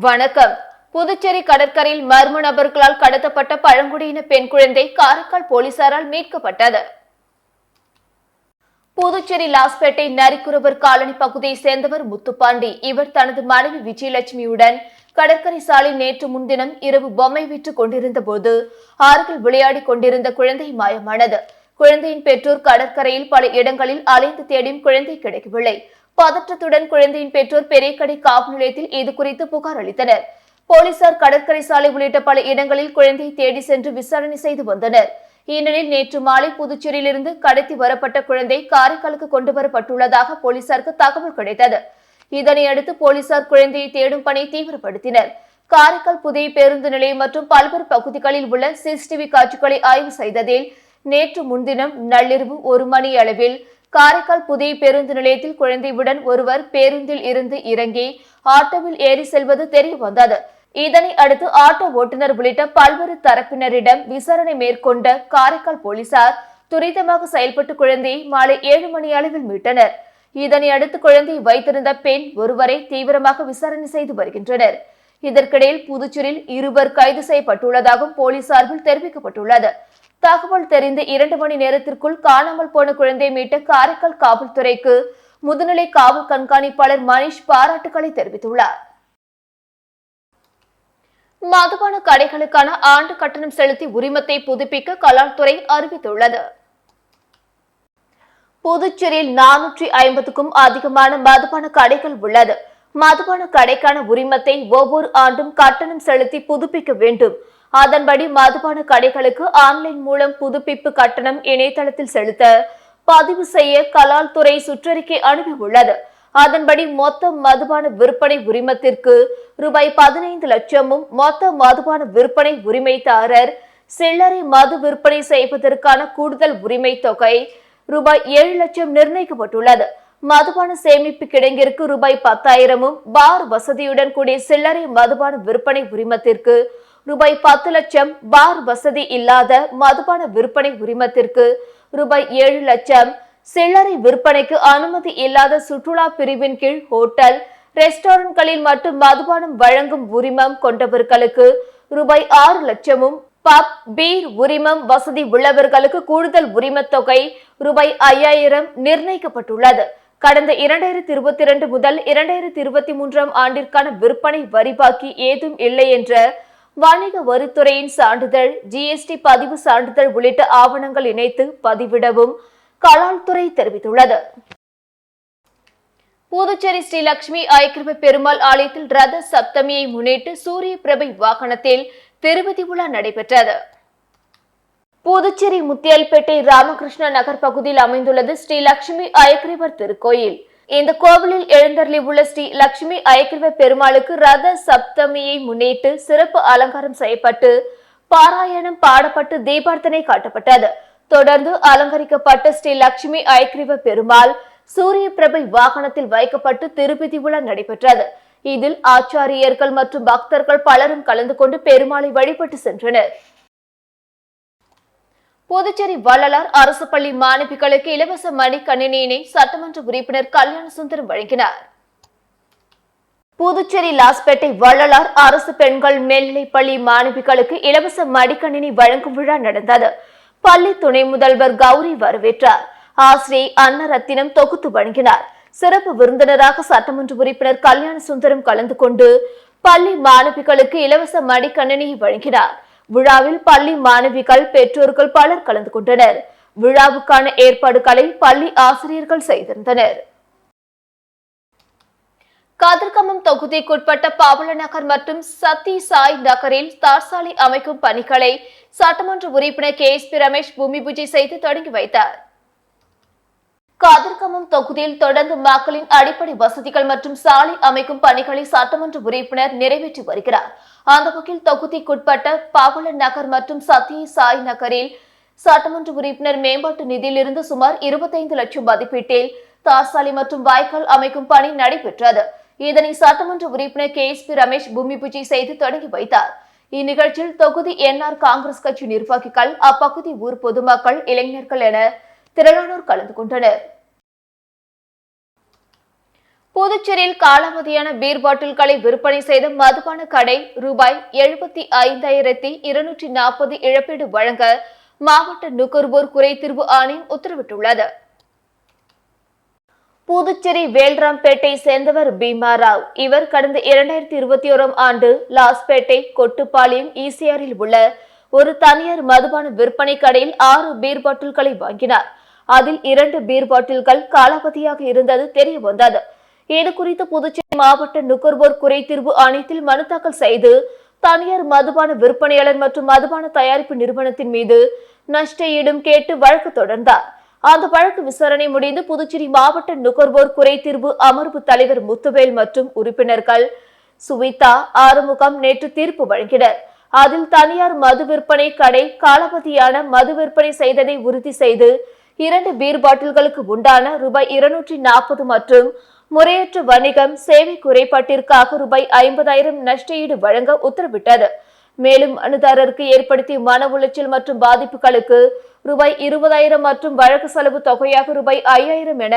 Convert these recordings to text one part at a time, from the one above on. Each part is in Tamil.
வணக்கம். புதுச்சேரி கடற்கரையில் மர்ம நபர்களால் கடத்தப்பட்ட பழங்குடியின பெண் குழந்தை காரைக்கால் போலீசாரால் மீட்கப்பட்டது. புதுச்சேரி லாஸ்பேட்டை நரிக்குறவர் காலனி பகுதியை சேர்ந்தவர் முத்துப்பாண்டி. இவர் தனது மனைவி விஜயலட்சுமியுடன் கடற்கரை சாலை நேற்று முன்தினம் இரவு பொம்மை விற்றுக் கொண்டிருந்த போது ஆறுகள் விளையாடி கொண்டிருந்த குழந்தை மாயமானது. குழந்தையின் பெற்றோர் கடற்கரையில் பல இடங்களில் அலைந்து தேடியும் குழந்தை கிடைக்கவில்லை. பதற்றத்துடன் குழந்தையின் பெற்றோர் பெரியகடை காவல் நிலையத்தில் இது குறித்து புகார் அளித்தனர். போலீசார் கடற்கரை சாலை உள்ளிட்ட பல இடங்களில் குழந்தையை தேடி சென்று விசாரணை செய்து வந்தனர். இந்நிலையில் நேற்று மாலை புதுச்சேரியிலிருந்து கடத்தி வரப்பட்ட குழந்தை காரைக்காலுக்கு கொண்டு வரப்பட்டுள்ளதாக போலீசாருக்கு தகவல் கிடைத்தது. இதனையடுத்து போலீசார் குழந்தையை தேடும் பணியை தீவிரப்படுத்தினர். காரைக்கால் புதிய பேருந்து நிலையம் மற்றும் பல்வேறு பகுதிகளில் உள்ள சிசிடிவி காட்சிகளை ஆய்வு செய்ததில் நேற்று முன்தினம் நள்ளிரவு 1 மணி அளவில் காரைக்கால் புதிய பேருந்து நிலையத்தில் குழந்தையுடன் ஒருவர் பேருந்தில் இருந்து இறங்கி ஆட்டோவில் ஏறி செல்வது தெரிய வந்தது. இதனை அடுத்து ஆட்டோ ஓட்டுநர் உள்ளிட்ட பல்வேறு தரப்பினரிடம் விசாரணை மேற்கொண்ட காரைக்கால் போலீசார் துரிதமாக செயல்பட்டு குழந்தையை மாலை 7 மணி அளவில் மீட்டனர். இதனை அடுத்து குழந்தையை வைத்திருந்த பெண் ஒருவரை தீவிரமாக விசாரணை செய்து வருகின்றனர். இதற்கிடையில் புதுச்சேரியில் 2 கைது செய்யப்பட்டுள்ளதாகவும் போலீஸ் சார்பில் தெரிவிக்கப்பட்டுள்ளது. தகவல் தெரிந்து 2 மணி நேரத்திற்குள் காணாமல் போன குழந்தையை மீட்ட காரைக்கால் காவல்துறைக்கு முதுநிலை காவல் கண்காணிப்பாளர் மணிஷ் பாராட்டுக்களை தெரிவித்துள்ளார். மதுபான கடைகளுக்கான ஆண்டு கட்டணம் செலுத்தி உரிமத்தை புதுப்பிக்க கலால்துறை அறிவித்துள்ளது. புதுச்சேரியில் 450க்கும் அதிகமான மதுபான கடைகள் உள்ளது. மதுபான கடைக்கான உரிமத்தை ஒவ்வொரு ஆண்டும் கட்டணம் செலுத்தி புதுப்பிக்க வேண்டும். அதன்படி மதுபான கடைகளுக்கு ஆன்லைன் மூலம் புதுப்பிப்பு கட்டணம் இணையதளத்தில் செலுத்த பதிவு செய்ய கலால்துறை சுற்றறிக்கை அனுப்பியுள்ளது. அதன்படி மொத்த மதுபான விற்பனை உரிமத்திற்கு ரூபாய் 15 லட்சமும் மொத்த மதுபான விற்பனை உரிமைதாரர் சில்லறை மது விற்பனை செய்வதற்கான கூடுதல் உரிமை தொகை ரூபாய் 7 லட்சம் நிர்ணயிக்கப்பட்டுள்ளது. மதுபான சேமிப்பு கிடங்கிற்கு ரூபாய் 10,000மும் பார் வசதியுடன் கூடிய சில்லறை மதுபான விற்பனை உரிமத்திற்கு ரூபாய் 10 லட்சம், பார் வசதி இல்லாத மதுபான விற்பனை உரிமத்திற்கு ரூபாய் 7 லட்சம், சில்லறை விற்பனைக்கு அனுமதி இல்லாத சுற்றுலா பிரிவின் கீழ் ஹோட்டல், ரெஸ்டாரண்ட்களில் மட்டும் மதுபானம் வழங்கும் உரிமம் கொண்டவர்களுக்கு ரூபாய் 6 லட்சமும், பப், பீர் உரிமம் வசதி உள்ளவர்களுக்கு கூடுதல் உரிம தொகை ரூபாய் 5,000 நிர்ணயிக்கப்பட்டுள்ளது. கடந்த 2022 முதல் 2023 ஆண்டிற்கான விற்பனை வரி பாக்கி ஏதும் இல்லை என்ற வணிக வரித்துறையின் சான்றிதழ், ஜிஎஸ்டி பதிவு சான்றிதழ் உள்ளிட்ட ஆவணங்கள் இணைத்து பதிவிடவும் கலால்துறை தெரிவித்துள்ளது. புதுச்சேரி ஸ்ரீ லட்சுமி ஐக்கிய பெருமாள் ஆலயத்தில் ரத சப்தமியை முன்னிட்டு சூரிய பிரபை வாகனத்தில் திருப்பதி உலா நடைபெற்றது. புதுச்சேரி முத்தியால்பேட்டை ராமகிருஷ்ண நகர் பகுதியில் அமைந்துள்ளது ஸ்ரீ லட்சுமி ஐக்கியவர் திருக்கோயில். இந்த கோவிலில் எழுந்தருளி உள்ள ஸ்ரீ லட்சுமி ஐக்கிய பெருமாளுக்கு ரத சப்தமியை முன்னிட்டு சிறப்பு அலங்காரம் செய்யப்பட்டு பாராயணம் பாடப்பட்டு தீபார்த்தனை காட்டப்பட்டது. தொடர்ந்து அலங்கரிக்கப்பட்ட ஸ்ரீ லட்சுமி ஐக்கிய பெருமாள் சூரிய பிரபை வாகனத்தில் வைக்கப்பட்டு திருப்பதி உலா நடைபெற்றது. இதில் ஆச்சாரியர்கள் மற்றும் பக்தர்கள் பலரும் கலந்து கொண்டு பெருமாளை வழிபட்டு சென்றனர். புதுச்சேரி வள்ளலார் அரசு பள்ளி மாணவிகளுக்கு இலவச மடிக்கணினியினை சட்டமன்ற உறுப்பினர் கல்யாண சுந்தரம் வழங்கினார். புதுச்சேரி லாஸ்பேட்டை வள்ளலார் அரசு பெண்கள் மேல்நிலைப் பள்ளி மாணவிகளுக்கு இலவச மடிக்கணினி வழங்கும் விழா நடந்தது. பள்ளி துணை முதல்வர் கௌரி வரவேற்றார். ஆசிரியை அன்னரத்தினம் தொகுத்து வழங்கினார். சிறப்பு விருந்தினராக சட்டமன்ற உறுப்பினர் கல்யாண சுந்தரம் கலந்து கொண்டு பள்ளி மாணவிகளுக்கு இலவச மடிக்கணினியை வழங்கினார். விழாவில் பள்ளி மாணவிகள், பெற்றோர்கள் பலர் கலந்து கொண்டனர். விழாவுக்கான ஏற்பாடுகளை பள்ளி ஆசிரியர்கள் செய்திருந்தனர். கதிர்கமம் தொகுதிக்குட்பட்ட பாவலநகர் மற்றும் சத்தி சாய் நகரில் தார்சாலை அமைக்கும் பணிகளை சட்டமன்ற உறுப்பினர் KSP ரமேஷ் பூமி பூஜை செய்து தொடங்கி வைத்தார். கதிர்கமம் தொகுதியில் தொடர்ந்து மக்களின் அடிப்படை வசதிகள் மற்றும் சாலை அமைக்கும் பணிகளை சட்டமன்ற உறுப்பினர் நிறைவேற்றி வருகிறார். அந்த வகையில் தொகுதிக்குட்பட்ட பாவலன் நகர் மற்றும் சத்திய சாய் நகரில் சட்டமன்ற உறுப்பினர் மேம்பாட்டு நிதியிலிருந்து சுமார் 25 லட்சம் மதிப்பீட்டில் தார்சாலை மற்றும் வாய்க்கால் அமைக்கும் பணி நடைபெற்றது. இதனை சட்டமன்ற உறுப்பினர் KSP ரமேஷ் பூமி பூஜை செய்து தொடங்கி வைத்தார். இந்நிகழ்ச்சியில் தொகுதி NR காங்கிரஸ் கட்சி நிர்வாகிகள், அப்பகுதி ஊர் பொதுமக்கள், இளைஞர்கள் என திரளானோர் கலந்து கொண்டனர். புதுச்சேரியில் காலாவதியான பீர் பாட்டில்களை விற்பனை செய்த மதுபான கடை ரூபாய் 75,240 இழப்பீடு வழங்க மாவட்ட நுகர்வோர் குறைதீர்வு ஆணையம் உத்தரவிட்டுள்ளது. புதுச்சேரி வேல்ராம்பேட்டை சேர்ந்தவர் பீமாராவ். இவர் கடந்த 2021 ஆண்டு லாஸ்பேட்டை கொட்டுப்பாளையம் ஈசிஆரில் உள்ள ஒரு தனியார் மதுபான விற்பனை கடையில் 6 பீர் பாட்டில்களை வாங்கினார். அதில் 2 பீர் பாட்டில்கள் காலாவதியாக இருந்தது தெரிய வந்தது. இதுகுறித்து புதுச்சேரி மாவட்ட நுகர்வோர் குறைதீர்வு ஆணையத்தில் மனு தாக்கல் செய்து தனியார் மதுபான விற்பனையாளர் மற்றும் மதுபான தயாரிப்பு நிறுவனத்தின் மீது நஷ்ட ஈடும் கேட்டு வழக்கு தொடர்ந்தார். அந்த வழக்கு விசாரணை முடிந்து புதுச்சேரி மாவட்ட நுகர்வோர் குறைதீர்வு அமர்வு தலைவர் முத்துவேல் மற்றும் உறுப்பினர்கள் சுவிதா ஆறுமுகம் நேற்று தீர்ப்பு வழங்கினர். அதில் தனியார் மது விற்பனை கடை காலாவதியான மது விற்பனை செய்ததை உறுதி செய்து 2 பீர் பாட்டில்களுக்கு உண்டான ரூபாய் 240 மற்றும் முறையற்ற வணிகம் சேவை குறைபாட்டிற்காக ரூபாய் 50,000 நஷ்டஈடு வழங்க உத்தரவிட்டது. மேலும் மனுதாரருக்கு ஏற்படுத்திய மன உளைச்சல் மற்றும் பாதிப்புகளுக்கு ரூபாய் 20,000 மற்றும் வழக்கு செலவு தொகையாக ரூபாய் 5,000 என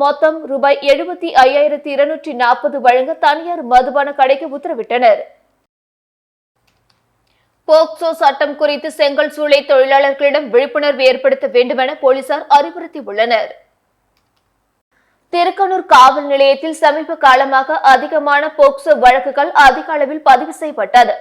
மொத்தம் ரூபாய் 75,240 வழங்க தனியார் மதுபான கடைக்கு உத்தரவிட்டனர். போக்சோ சட்டம் குறித்து செங்கல் சூளை தொழிலாளர்களிடம் விழிப்புணர்வு ஏற்படுத்த வேண்டுமென போலீசார் அறிவுறுத்தியுள்ளனர். திருக்கனூர் காவல் நிலையத்தில் சமீப காலமாக அதிகமான போக்சோ வழக்குகள் அதிக அளவில் பதிவு செய்யப்பட்டது.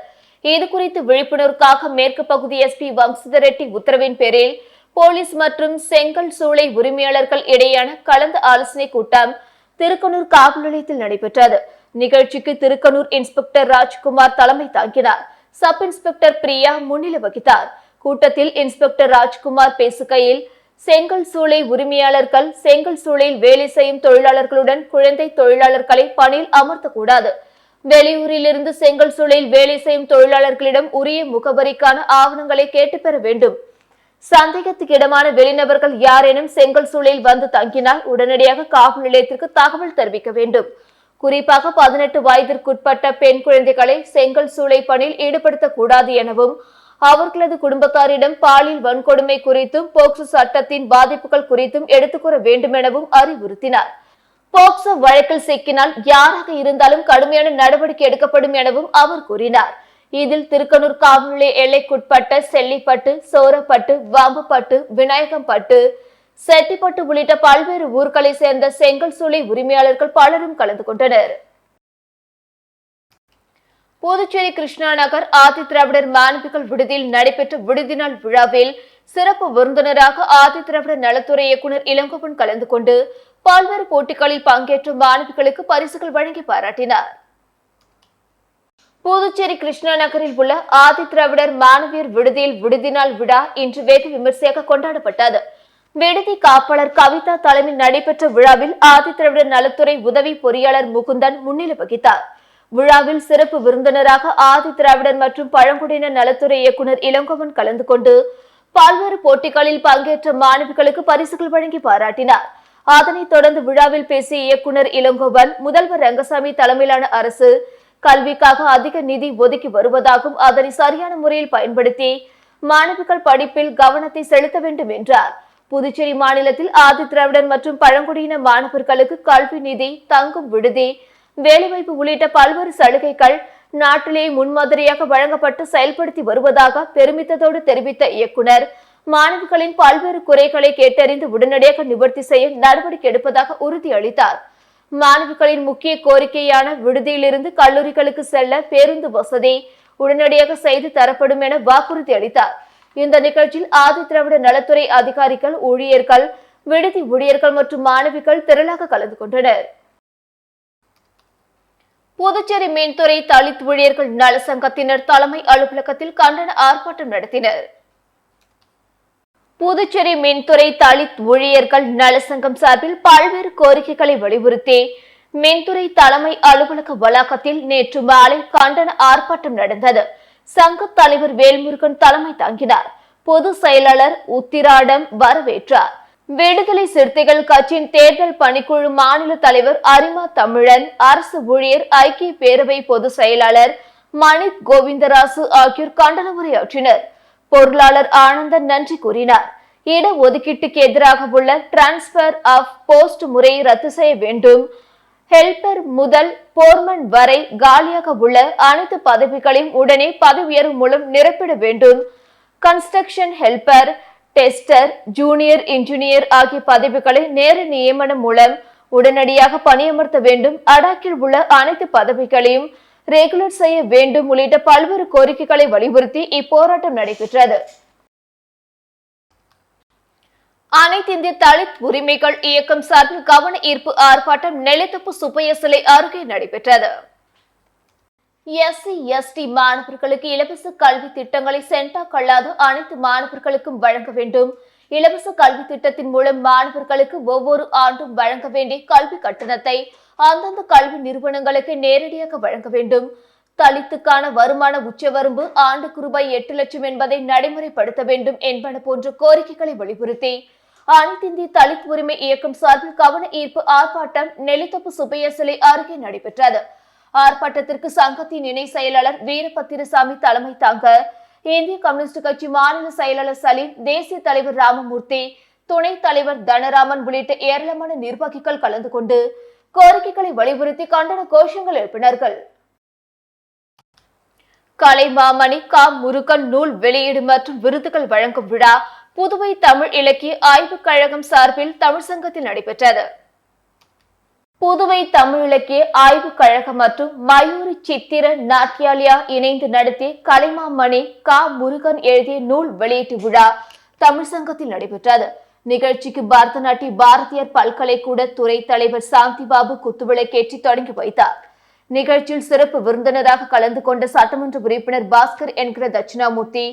இதுகுறித்து விழிப்புணர்வுக்காக மேற்கு பகுதி எஸ்பி வம்சிதர் ரெட்டி உத்தரவின் பேரில் போலீஸ் மற்றும் செங்கல் சூளை உரிமையாளர்கள் இடையேயான கலந்து ஆலோசனை கூட்டம் திருக்கனூர் காவல் நிலையத்தில் நடைபெற்றது. நிகழ்ச்சிக்கு திருக்கனூர் இன்ஸ்பெக்டர் ராஜ்குமார் தலைமை தாங்கினார். சப் இன்ஸ்பெக்டர் பிரியா முன்னிலை வகித்தார். கூட்டத்தில் இன்ஸ்பெக்டர் ராஜ்குமார் பேசுகையில் செங்கல் சூளை உரிமையாளர்கள் செங்கல் சூளையில் வேலை செய்யும் தொழிலாளர்களுடன் குழந்தை தொழிலாளர்களை பணியில் அமர்த்தக்கூடாது. வெளியூரிலிருந்து செங்கல் சூளையில் வேலை செய்யும் தொழிலாளர்களிடம் உரிய முகவரிக்கான ஆவணங்களை கேட்டு பெற வேண்டும். சந்தேகத்துக்கிடமான வெளிநபர்கள் யாரேனும் செங்கல் சூளையில் வந்து தங்கினால் உடனடியாக காவல் நிலையத்திற்கு தகவல் தெரிவிக்க வேண்டும். குறிப்பாக 18 வயதிற்குட்பட்ட பெண் குழந்தைகளை செங்கல் சூளை பணியில் ஈடுபடுத்தக்கூடாது எனவும் அவர்களது குடும்பத்தாரிடம் பாலியல் வன்கொடுமை குறித்தும் போக்சோ சட்டத்தின் பாதிப்புகள் குறித்தும் எடுத்துக்கூற வேண்டும் எனவும் அறிவுறுத்தினார். போக்சோ வழக்கில் சிக்கினால் யாராக இருந்தாலும் கடுமையான நடவடிக்கை எடுக்கப்படும் எனவும் அவர் கூறினார். இதில் திருக்கனூர் காவல் நிலைய எல்லைக்குட்பட்ட செல்லிப்பட்டு, சோரப்பட்டு, வாம்புப்பட்டு, விநாயகம்பட்டு, செட்டிப்பட்டு உள்ளிட்ட பல்வேறு ஊர்களை சேர்ந்த செங்கல் சூளை உரிமையாளர்கள் பலரும் கலந்து கொண்டனர். புதுச்சேரி கிருஷ்ணா நகர் ஆதி திராவிடர் மாணவிகள் விடுதியில் நடைபெற்ற விடுதி நாள் விழாவில் சிறப்பு விருந்தினராக ஆதி திராவிடர் நலத்துறை இயக்குநர் இளங்கோவன் கலந்து கொண்டு பல்வேறு போட்டிகளில் பங்கேற்ற மாணவிகளுக்கு பரிசுகள் வழங்கி பாராட்டினார். புதுச்சேரி கிருஷ்ணா நகரில் உள்ள ஆதி திராவிடர் மாணவியர் விடுதியில் விடுதி நாள் விழா இன்று வெகு விமர்சையாக கொண்டாடப்பட்டது. விடுதி காப்பாளர் கவிதா தலைமையில் நடைபெற்ற விழாவில் ஆதி திராவிடர் நலத்துறை உதவி பொறியாளர் முகுந்தன் முன்னிலை வகித்தார். விழாவில் சிறப்பு விருந்தினராக ஆதி திராவிடர் மற்றும் பழங்குடியினர் நலத்துறை இயக்குநர் இளங்கோவன் கலந்து கொண்டு பல்வேறு போட்டிகளில் பங்கேற்ற மாணவிகளுக்கு பரிசுகள் வழங்கி பாராட்டினார். அதனைத் தொடர்ந்து விழாவில் பேசிய இயக்குநர் இளங்கோவன், முதல்வர் ரங்கசாமி தலைமையிலான அரசு கல்விக்காக அதிக நிதி ஒதுக்கி வருவதாகவும் அதனை சரியான முறையில் பயன்படுத்தி மாணவிகள் படிப்பில் கவனத்தை செலுத்த வேண்டும் என்றார். புதுச்சேரி மாநிலத்தில் ஆதி திராவிடர் மற்றும் பழங்குடியின மாணவர்களுக்கு கல்வி நிதி, தங்கும் விடுதி, வேலைவாய்ப்பு உள்ளிட்ட பல்வேறு சலுகைகள் நாட்டிலேயே முன்மாதிரியாக வழங்கப்பட்டு செயல்படுத்தி வருவதாக பெருமிதத்தோடு தெரிவித்த இயக்குநர், மாணவிகளின் பல்வேறு குறைகளை கேட்டறிந்து உடனடியாக நிவர்த்தி செய்ய நடவடிக்கை எடுப்பதாக உறுதியளித்தார். மாணவிகளின் முக்கிய கோரிக்கையான விடுதியிலிருந்து கல்லூரிகளுக்கு செல்ல பேருந்து வசதி உடனடியாக செய்து தரப்படும் என வாக்குறுதி அளித்தார். இந்த நிகழ்ச்சியில் ஆதி திராவிட நலத்துறை அதிகாரிகள், ஊழியர்கள், விடுதி ஊழியர்கள் மற்றும் மாணவிகள் திரளாக கலந்து கொண்டனர். புதுச்சேரி மின்துறை தலித் ஊழியர்கள் நல சங்கத்தினர் தலைமை அலுவலகத்தில் கண்டன ஆர்ப்பாட்டம் நடத்தினர். புதுச்சேரி மின்துறை தலித் ஊழியர்கள் நல சங்கம் சார்பில் பல்வேறு கோரிக்கைகளை வலியுறுத்தி மின்துறை தலைமை அலுவலக வளாகத்தில் நேற்று மாலை கண்டன ஆர்ப்பாட்டம் நடந்தது. சங்க தலைவர் வேல்முருகன் தலைமை தாங்கினார். பொது செயலாளர் உத்திராடம் வரவேற்றார். விடுதலை சிறுத்தைகள் கட்சியின் தேர்தல் பணிக்குழு மாநில தலைவர் அரிமா தமிழன், அரசு ஊழியர் ஐக்கிய பேரவை பொதுச் செயலாளர் மணித் கோவிந்தராசு ஆகியோர் கண்டன உரையாற்றினர். பொருளாளர் ஆனந்தன் நன்றி கூறினார். இடஒதுக்கீட்டுக்கு எதிராக உள்ள டிரான்ஸ்பர் ஆஃப் போஸ்ட் முறையை ரத்து செய்ய வேண்டும், ஹெல்பர் முதல் போர்மன் வரை காலியாக உள்ள அனைத்து பதவிகளையும் உடனே பதவி உயர்வு மூலம் நிரப்பிட வேண்டும். Construction helper, tester, junior engineer ஆகிய பதவிகளை நேர நியமனம் மூலம் உடனடியாக பணியமர்த்த வேண்டும். அடாக்கில் உள்ள அனைத்து பதவிகளையும் ரெகுலர் செய்ய வேண்டும் உள்ளிட்ட பல்வேறு கோரிக்கைகளை வலியுறுத்தி இப்போராட்டம் நடைபெற்றது. அனைத்து இந்திய தலித் உரிமைகள் இயக்கம் சார்பில் கவன ஈர்ப்பு ஆர்ப்பாட்டம் நெல்லித்தோப்பு சுப்பையா சிலை அருகே நடைபெற்றது. SC/ST மாணவர்களுக்கு இலவச கல்வி திட்டங்களை சென்டாக் அல்லாத அனைத்து மாணவர்களுக்கும் வழங்க வேண்டும். இலவச கல்வி திட்டத்தின் மூலம் மாணவர்களுக்கு ஒவ்வொரு ஆண்டும் வழங்க வேண்டிய கல்வி கட்டணத்தை அந்தந்த கல்வி நிறுவனங்களுக்கு நேரடியாக வழங்க வேண்டும். தலித்துக்கான வருமான உச்சவரம்பு ஆண்டுக்கு ரூபாய் 8 லட்சம் என்பதை நடைமுறைப்படுத்த வேண்டும் என்பன போன்ற கோரிக்கைகளை வலியுறுத்தி அனைத்து இந்திய தலித் உரிமை இயக்கம் சார்பில் கவன ஈர்ப்பு ஆர்ப்பாட்டம் நெல்லித்தோப்பு சுப்பையா சிலை அருகே நடைபெற்றது. ஆர்ப்பாட்டத்திற்கு சங்கத்தின் இணை செயலாளர் வீரபத்திரசாமி தலைமை தாங்க இந்திய கம்யூனிஸ்ட் கட்சி மாநில செயலாளர் சலீம், தேசிய தலைவர் ராமமூர்த்தி, துணைத் தலைவர் தனராமன் உள்ளிட்ட ஏராளமான நிர்வாகிகள் கலந்து கொண்டு கோரிக்கைகளை வலியுறுத்தி கண்டன கோஷங்கள் எழுப்பினார்கள். கலைமாமணி கா. முருகன் நூல் வெளியீடு மற்றும் விருதுகள் வழங்கும் விழா புதுவை தமிழ் இலக்கிய ஆய்வுக் கழகம் சார்பில் தமிழ் சங்கத்தில் நடைபெற்றது. புதுவை தமிழ் இலக்கிய ஆய்வுக் கழகம் மற்றும் மயூரி சித்திர நாட்டியாலயா இணைந்து நடத்திய கலைமாமணி கா. முருகன் எழுதிய நூல் வெளியீட்டு விழா தமிழ் சங்கத்தில் நடைபெற்றது. நிகழ்ச்சிக்கு பரதநாட்டிய பாரதியார் பல்கலைக்கூட துறை தலைவர் சாந்திபாபு குத்துவிளக்கேற்றி தொடங்கி வைத்தார். நிகழ்ச்சியில் சிறப்பு விருந்தினராக கலந்து கொண்ட சட்டமன்ற உறுப்பினர் பாஸ்கர் என்கிற தட்சிணாமூர்த்தி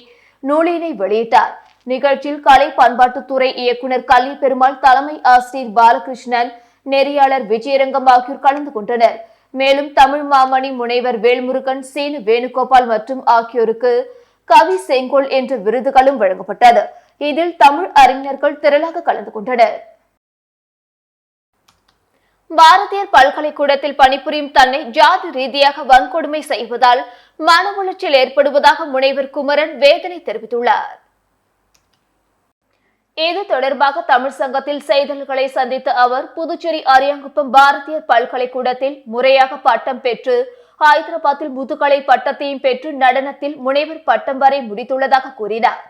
நூலினை வெளியிட்டார். நிகழ்ச்சியில் கலை பண்பாட்டுத்துறை இயக்குநர் கல்வி பெருமாள், தலைமை ஆசிரியர் பாலகிருஷ்ணன், நெறியாளர் விஜயரங்கம் ஆகியோர் கலந்து கொண்டனர். மேலும் தமிழ் மாமணி முனைவர் வேல்முருகன், சீனு வேணுகோபால் மற்றும் ஆகியோருக்கு கவி செங்கோல் என்ற விருதுகளும் வழங்கப்பட்டது. இதில் தமிழ் அறிஞர்கள் திரளாக கலந்து கொண்டனர். பாரதியார் பல்கலைக்கூடத்தில் பணிபுரியும் தன்னை ஜாதி ரீதியாக வன்கொடுமை செய்வதால் மன உளைச்சல் ஏற்படுவதாக முனைவர் குமரன் வேதனை தெரிவித்துள்ளார். இது தொடர்பாக தமிழ் சங்கத்தில் செய்தியாளர்களை சந்தித்த அவர், புதுச்சேரி அரியாங்குப்பம் பாரதியார் பல்கலைக்கூடத்தில் முறையாக பட்டம் பெற்று ஹைதராபாத்தில் முதுகலை பட்டத்தையும் பெற்று நடனத்தில் முனைவர் பட்டம் வரை முடித்துள்ளதாக கூறினார்.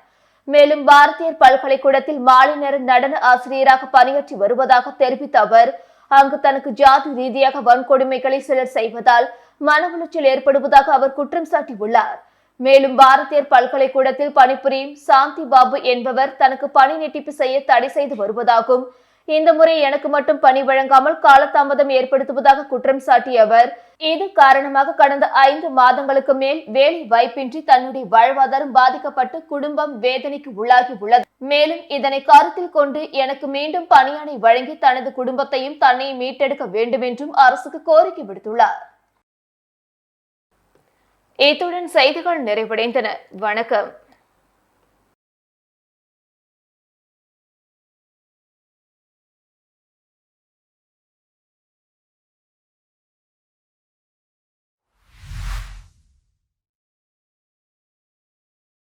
மேலும் பாரதியார் பல்கலைக்கூடத்தில் மாலை நேர நடன ஆசிரியராக பணியாற்றி வருவதாக தெரிவித்த அவர், அங்கு தனக்கு ஜாதி ரீதியாக வன்கொடுமைகளை சிலர் செய்வதால் மன உளைச்சல் ஏற்படுவதாக அவர் குற்றம் சாட்டியுள்ளார். மேலும் பாரதியார் பல்கலைக்கூடத்தில் பணிபுரியும் சாந்தி பாபு என்பவர் தனக்கு பணி நீட்டிப்பு செய்ய தடை செய்து வருவதாகவும், இந்த முறை எனக்கு மட்டும் பணி வழங்காமல் காலதாமதம் ஏற்படுத்துவதாக குற்றம் சாட்டிய அவர், இது காரணமாக கடந்த 5 மாதங்களுக்கு மேல் வேலை வாய்ப்பின்றி தன்னுடைய வாழ்வாதாரம் பாதிக்கப்பட்டு குடும்பம் வேதனைக்கு உள்ளாகி உள்ளது. மேலும் இதனை கருத்தில் கொண்டு எனக்கு மீண்டும் பணியாணை வழங்கி தனது குடும்பத்தையும் தன்னையும் மீட்டெடுக்க வேண்டும் என்றும் அரசுக்கு கோரிக்கை விடுத்துள்ளார். இத்துடன் செய்திகள் நிறைவடைந்தன. வணக்கம்.